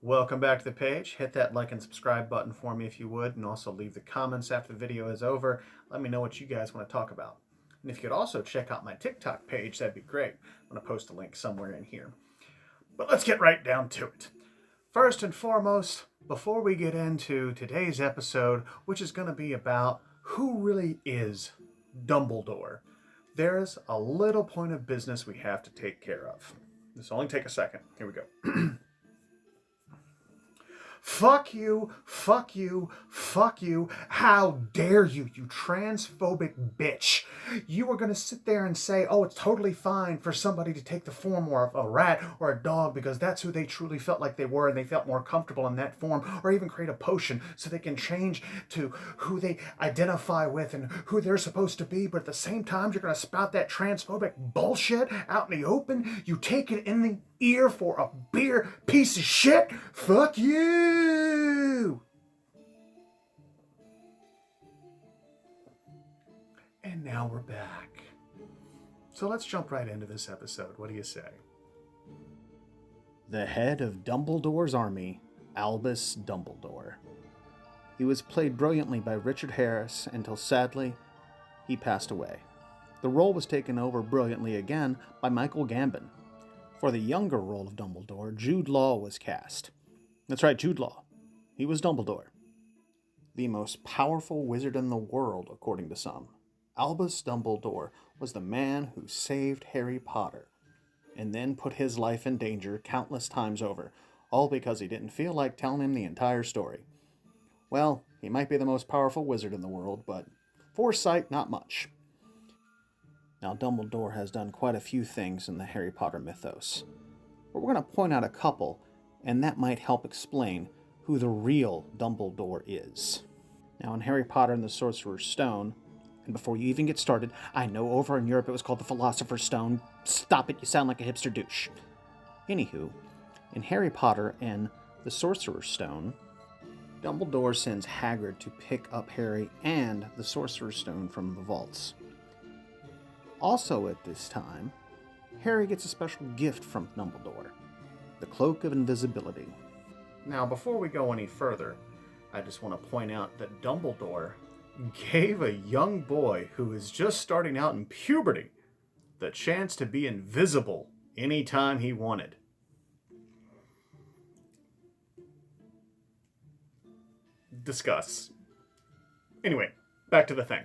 Welcome back to the page. Hit that like and subscribe button for me if you would, and also leave the comments after the video is over. Let me know what you guys want to talk about. And if you could also check out my TikTok page, that'd be great. I'm going to post a link somewhere in here. But let's get right down to it. First and foremost, before we get into today's episode, which is going to be about who really is Dumbledore, there's a little point of business we have to take care of. This will only take a second. Here we go. Fuck you, fuck you, fuck you. How dare you, you transphobic bitch. You are going to sit there and say, oh, it's totally fine for somebody to take the form of a rat or a dog because that's who they truly felt like they were and they felt more comfortable in that form, or even create a potion so they can change to who they identify with and who they're supposed to be. But at the same time, you're going to spout that transphobic bullshit out in the open. You take it in the ear for a beer piece of shit. Fuck you. And now we're back. So let's jump right into this episode. What do you say? The head of Dumbledore's army, Albus Dumbledore. He was played brilliantly by Richard Harris until sadly he passed away. The role was taken over brilliantly again by Michael Gambon. For the younger role of Dumbledore, Jude Law was cast. That's right, Jude Law. He was Dumbledore. The most powerful wizard in the world, according to some. Albus Dumbledore was the man who saved Harry Potter, and then put his life in danger countless times over, all because he didn't feel like telling him the entire story. Well, he might be the most powerful wizard in the world, but foresight, not much. Now, Dumbledore has done quite a few things in the Harry Potter mythos, but we're going to point out a couple, and that might help explain who the real Dumbledore is. Now, in Harry Potter and the Sorcerer's Stone, and before you even get started, I know over in Europe it was called the Philosopher's Stone. Stop it, you sound like a hipster douche. Anywho, in Harry Potter and the Sorcerer's Stone, Dumbledore sends Hagrid to pick up Harry and the Sorcerer's Stone from the vaults. Also at this time, Harry gets a special gift from Dumbledore, the Cloak of Invisibility. Now, before we go any further, I just want to point out that Dumbledore gave a young boy who is just starting out in puberty the chance to be invisible anytime he wanted. Discuss. Anyway, back to the thing.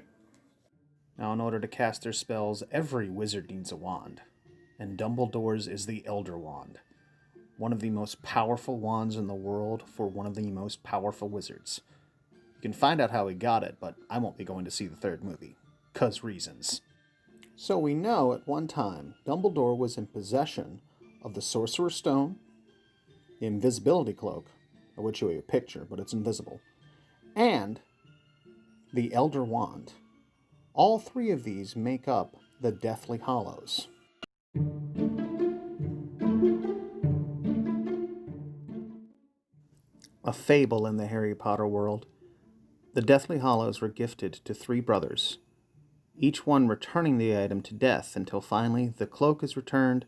Now, in order to cast their spells, every wizard needs a wand, and Dumbledore's is the Elder Wand, one of the most powerful wands in the world for one of the most powerful wizards. You can find out how he got it, but I won't be going to see the third movie, 'cause reasons. So we know at one time, Dumbledore was in possession of the Sorcerer's Stone, the Invisibility Cloak, I would show you a picture, but it's invisible, and the Elder Wand. All three of these make up the Deathly Hallows. A fable in the Harry Potter world. The Deathly Hallows were gifted to three brothers, each one returning the item to death until finally the cloak is returned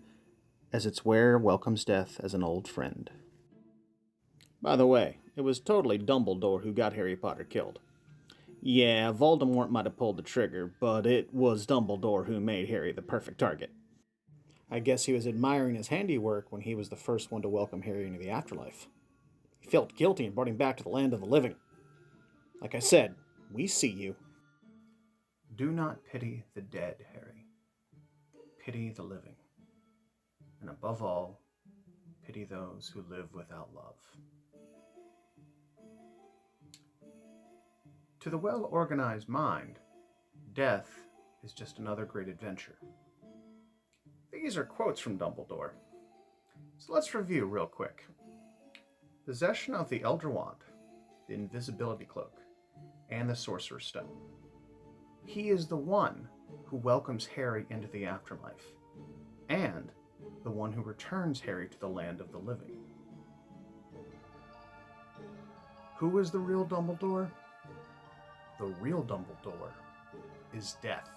as its wearer welcomes death as an old friend. By the way, it was totally Dumbledore who got Harry Potter killed. Yeah, Voldemort might have pulled the trigger, but it was Dumbledore who made Harry the perfect target. I guess he was admiring his handiwork when he was the first one to welcome Harry into the afterlife. He felt guilty and brought him back to the land of the living. Like I said, we see you. Do not pity the dead, Harry. Pity the living. And above all, pity those who live without love. To the well-organized mind, death is just another great adventure. These are quotes from Dumbledore. So let's review real quick. Possession of the Elder Wand, the Invisibility Cloak, and the Sorcerer's Stone. He is the one who welcomes Harry into the afterlife, and the one who returns Harry to the land of the living. Who is the real Dumbledore? The real Dumbledore is death.